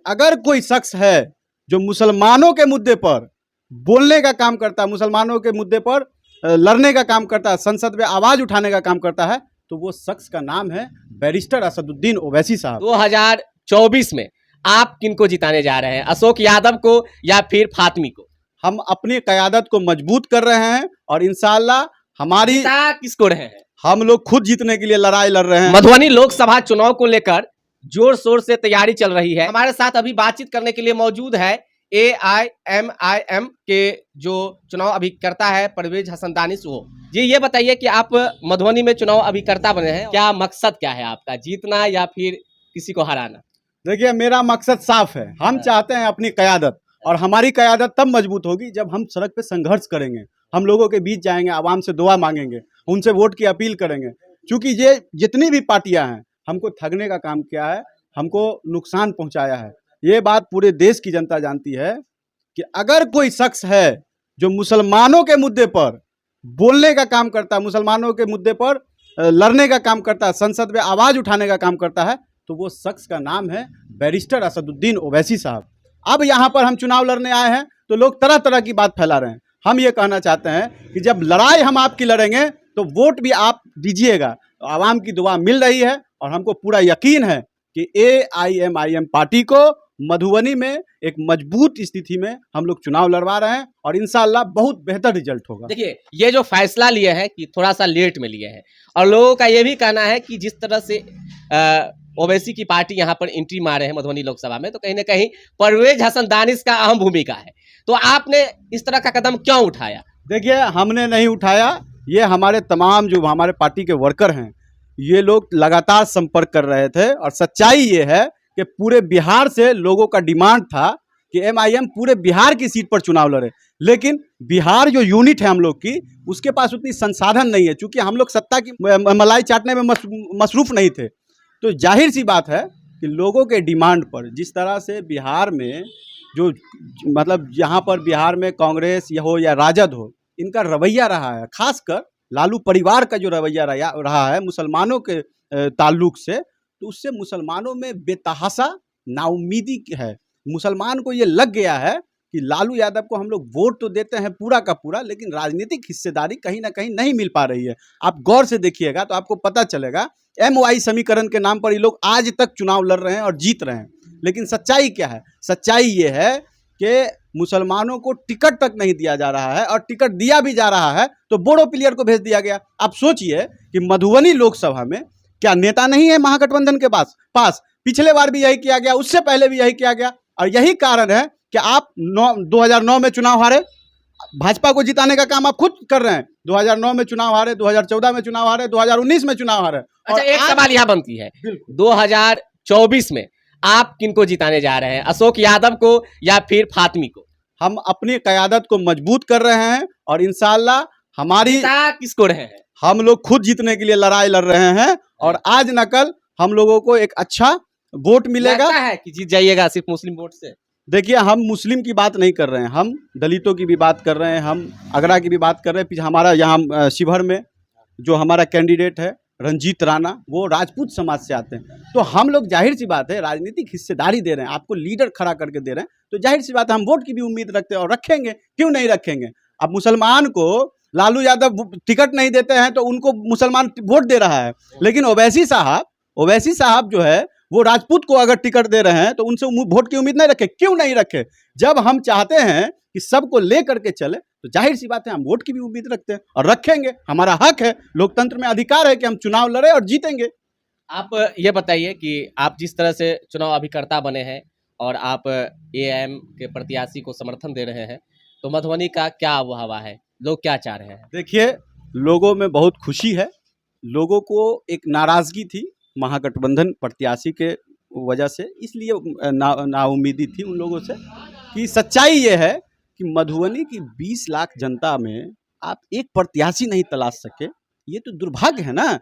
अगर कोई शख्स है जो मुसलमानों के मुद्दे पर बोलने का काम करता है, मुसलमानों के मुद्दे पर लड़ने का काम करता है, संसद में आवाज उठाने का काम करता है, तो वो शख्स का नाम है बैरिस्टर असदुद्दीन ओवैसी साहब। 2024 में आप किनको जिताने जा रहे हैं, अशोक यादव को या फिर फातमी को? हम अपनी क़यादत को मजबूत कर रहे हैं और इंशाअल्लाह हमारी जिता किसको रहे हैं? हम लोग खुद जीतने के लिए लड़ाई लड़ रहे हैं। मधुबनी लोकसभा चुनाव को लेकर जोर शोर से तैयारी चल रही है। हमारे साथ अभी बातचीत करने के लिए मौजूद है AIMIM के जो चुनाव अभिकर्ता है परवेज हसन दानिश। वो जी ये बताइए कि आप मधुबनी में चुनाव अभिकर्ता बने हैं, क्या मकसद क्या है आपका, जीतना या फिर किसी को हराना? देखिए, मेरा मकसद साफ है। हम चाहते हैं अपनी क़यादत, और हमारी क़यादत तब मजबूत होगी जब हम सड़क पे संघर्ष करेंगे, हम लोगों के बीच जाएंगे, आवाम से दुआ मांगेंगे, उनसे वोट की अपील करेंगे। क्योंकि ये जितनी भी पार्टियां हैं हमको ठगने का काम किया है, हमको नुकसान पहुंचाया है। ये बात पूरे देश की जनता जानती है कि अगर कोई शख्स है जो मुसलमानों के मुद्दे पर बोलने का काम करता है, मुसलमानों के मुद्दे पर लड़ने का काम करता है, संसद में आवाज उठाने का काम करता है, तो वो शख्स का नाम है बैरिस्टर असदुद्दीन ओवैसी साहब। अब यहाँ पर हम चुनाव लड़ने आए हैं तो लोग तरह तरह की बात फैला रहे हैं। हम ये कहना चाहते हैं कि जब लड़ाई हम आपकी लड़ेंगे तो वोट भी आप दीजिएगा। तो आवाम की दुआ मिल रही है और हमको पूरा यकीन है कि AIMIM पार्टी को मधुबनी में एक मजबूत स्थिति में हम लोग चुनाव लड़वा रहे हैं और इंशाअल्लाह बहुत बेहतर रिजल्ट होगा। देखिए, ये जो फैसला लिए हैं कि थोड़ा सा लेट में लिए हैं, और लोगों का ये भी कहना है कि जिस तरह से ओवैसी की पार्टी यहाँ पर एंट्री मारे हैं मधुबनी लोकसभा में, तो कहीं ना कहीं परवेज हसन दानिश का अहम भूमिका है। तो आपने इस तरह का कदम क्यों उठाया? देखिए, हमने नहीं उठाया, ये हमारे तमाम जो हमारे पार्टी के वर्कर हैं ये लोग लगातार संपर्क कर रहे थे। और सच्चाई ये है कि पूरे बिहार से लोगों का डिमांड था कि MIM पूरे बिहार की सीट पर चुनाव लड़े, लेकिन बिहार जो यूनिट है हम लोग की, उसके पास उतनी संसाधन नहीं है। चूंकि हम लोग सत्ता की मलाई चाटने में मसरूफ नहीं थे, तो जाहिर सी बात है कि लोगों के डिमांड पर जिस तरह से बिहार में जो मतलब यहाँ पर बिहार में कांग्रेस हो या राजद हो, इनका रवैया रहा है, खासकर लालू परिवार का जो रवैया रहा है मुसलमानों के ताल्लुक से, तो उससे मुसलमानों में बेतहासा नाउमीदी है। मुसलमान को ये लग गया है कि लालू यादव को हम लोग वोट तो देते हैं पूरा का पूरा, लेकिन राजनीतिक हिस्सेदारी कहीं ना कहीं नहीं मिल पा रही है। आप गौर से देखिएगा तो आपको पता चलेगा, MOI समीकरण के नाम पर ये लोग आज तक चुनाव लड़ रहे हैं और जीत रहे हैं। लेकिन सच्चाई क्या है? सच्चाई ये है कि मुसलमानों को टिकट तक नहीं दिया जा रहा है, और टिकट दिया भी जा रहा है तो बोडो प्लेयर को भेज दिया गया। आप सोचिए कि मधुबनी लोकसभा में क्या नेता नहीं है महागठबंधन के पास? पिछले बार भी यही किया गया, उससे पहले भी यही किया गया, और यही कारण है कि आप 2009 में चुनाव हारे, भाजपा को जिताने का काम आप खुद कर रहे हैं। 2009 में चुनाव हारे, 2014 में चुनाव हारे, 2019 में चुनाव हारे। अच्छा, एक सवाल यहाँ बनती है, 2024 में आप किनको जिताने जा रहे हैं, अशोक यादव को या फिर फातमी को? हम अपनी क़यादत को मजबूत कर रहे हैं और इंशाअल्लाह हमारी जिता किसको रहे हैं? हम लोग खुद जीतने के लिए लड़ाई लड़ रहे हैं और आज न कल हम लोगों को एक अच्छा वोट मिलेगा। लगता है कि जीत जाइएगा सिर्फ मुस्लिम वोट से? देखिए, हम मुस्लिम की बात नहीं कर रहे हैं, हम दलितों की भी बात कर रहे हैं, हम आगरा की भी बात कर रहे हैं। हमारा यहाँ शिवहर में जो हमारा कैंडिडेट है रंजीत राणा, वो राजपूत समाज से आते हैं। तो हम लोग जाहिर सी बात है राजनीतिक हिस्सेदारी दे रहे हैं, आपको लीडर खड़ा करके दे रहे हैं, तो जाहिर सी बात है हम वोट की भी उम्मीद रखते हैं और रखेंगे, क्यों नहीं रखेंगे। अब मुसलमान को लालू यादव टिकट नहीं देते हैं तो उनको मुसलमान वोट दे रहा है, लेकिन ओवैसी साहब जो है वो राजपूत को अगर टिकट दे रहे हैं तो उनसे वोट की उम्मीद नहीं रखे। क्यों नहीं रखे? जब हम चाहते हैं कि सबको ले करके चले तो जाहिर सी बात है हम वोट की भी उम्मीद रखते हैं और रखेंगे। हमारा हक है, लोकतंत्र में अधिकार है कि हम चुनाव लड़े और जीतेंगे। आप ये बताइए कि आप जिस तरह से चुनाव अभिकर्ता बने हैं और आप AIM के प्रत्याशी को समर्थन दे रहे हैं, तो मधुबनी का क्या हवा है, लोग क्या चाह रहे हैं? देखिए, लोगों में बहुत खुशी है। लोगों को एक नाराज़गी थी महागठबंधन प्रत्याशी के वजह से, इसलिए नाउम्मीदी थी उन लोगों से। कि सच्चाई ये है कि मधुबनी की 20 लाख जनता में आप एक प्रत्याशी नहीं तलाश सके, ये तो दुर्भाग्य है ना।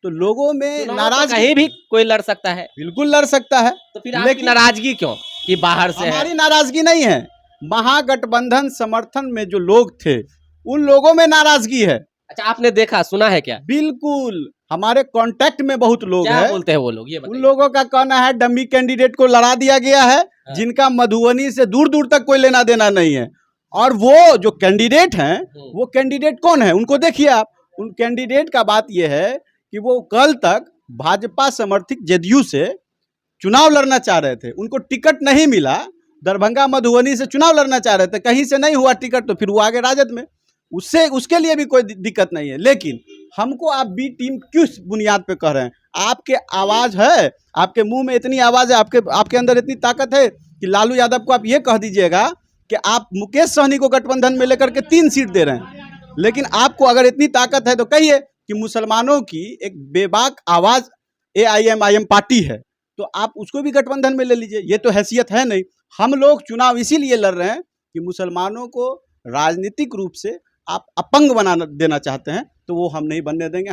तो लोगों में नाराज, कहीं भी कोई लड़ सकता है, बिल्कुल लड़ सकता है, तो फिर आपकी नाराजगी क्यों कि बाहर से? हमारी नाराजगी नहीं है, महागठबंधन समर्थन में जो लोग थे उन लोगों में नाराजगी है। अच्छा, आपने देखा सुना है क्या? बिल्कुल, हमारे कांटेक्ट में बहुत लोग हैं। क्या बोलते हैं वो लोग, ये उन लोगों का कहना है डमी कैंडिडेट को लड़ा दिया गया है जिनका मधुबनी से दूर दूर तक कोई लेना देना नहीं है। और वो जो कैंडिडेट हैं, वो कैंडिडेट कौन है उनको देखिए आप। उन कैंडिडेट का बात यह है कि वो कल तक भाजपा समर्थित जदयू से चुनाव लड़ना चाह रहे थे, उनको टिकट नहीं मिला। दरभंगा मधुबनी से चुनाव लड़ना चाह रहे थे, कहीं से नहीं हुआ टिकट, तो फिर वो आगे राजद में, उसके लिए भी कोई दिक्कत नहीं है। लेकिन हमको आप बी टीम किस बुनियाद पे कह रहे हैं? आपके आवाज़ है, आपके मुंह में इतनी आवाज़ है, आपके अंदर इतनी ताकत है कि लालू यादव को आप ये कह दीजिएगा कि आप मुकेश सहनी को गठबंधन में लेकर के 3 सीट दे रहे हैं। लेकिन आपको अगर इतनी ताकत है तो कहिए कि मुसलमानों की एक बेबाक आवाज़ AIM पार्टी है, तो आप उसको भी गठबंधन में ले लीजिए। ये तो हैसियत है नहीं। हम लोग चुनाव इसीलिए लड़ रहे हैं कि मुसलमानों को राजनीतिक रूप से आप अपंग बना देना चाहते हैं, तो वो हम नहीं बनने देंगे।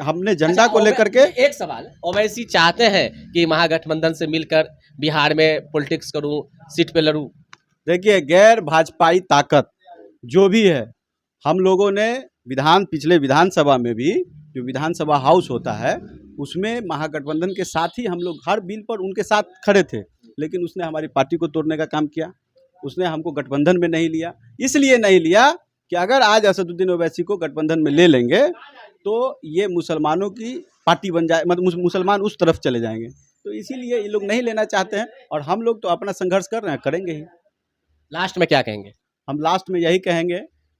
हमने झंडा को लेकर के एक सवाल, ओवैसी चाहते हैं कि महागठबंधन से मिलकर बिहार में पॉलिटिक्स करूं, सीट पे लड़ूं। देखिए, गैर भाजपाई ताकत जो भी है, हम लोगों ने पिछले विधानसभा में भी, जो विधानसभा हाउस होता है, उसमें महागठबंधन के साथ ही हम लोग हर बिल पर उनके साथ खड़े थे। लेकिन उसने हमारी पार्टी को तोड़ने का काम किया, उसने हमको गठबंधन में नहीं लिया। इसलिए नहीं लिया कि अगर आज असदुद्दीन ओवैसी को गठबंधन में ले लेंगे तो ये मुसलमानों की पार्टी बन जाए, मतलब मुसलमान उस तरफ चले जाएंगे। तो इसीलिए ये लोग नहीं लेना चाहते हैं। और हम लोग तो अपना संघर्ष कर रहे हैं, करेंगे ही। लास्ट में क्या कहेंगे? हम लास्ट में यही कहेंगे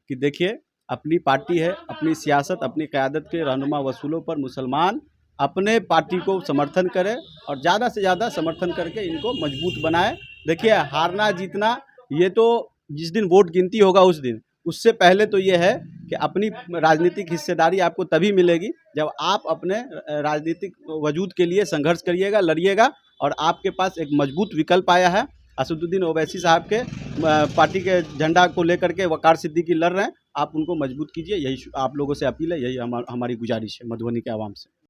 कि देखिए, अपनी पार्टी है, अपनी सियासत, अपनी क़यादत के रहनुमा वसूलों पर मुसलमान अपने पार्टी को समर्थन करें और ज़्यादा से ज़्यादा समर्थन करके इनको मजबूत बनाए। देखिए, हारना जीतना ये तो जिस दिन वोट गिनती होगा उस दिन, उससे पहले तो ये है कि अपनी राजनीतिक हिस्सेदारी आपको तभी मिलेगी जब आप अपने राजनीतिक वजूद के लिए संघर्ष करिएगा, लड़िएगा। और आपके पास एक मजबूत विकल्प आया है। असदुद्दीन ओवैसी साहब के पार्टी के झंडा को लेकर के वकार सिद्दीकी लड़ रहे हैं, आप उनको मजबूत कीजिए। यही आप लोगों से अपील है, यही हमारी गुजारिश है मधुबनी के आवाम से।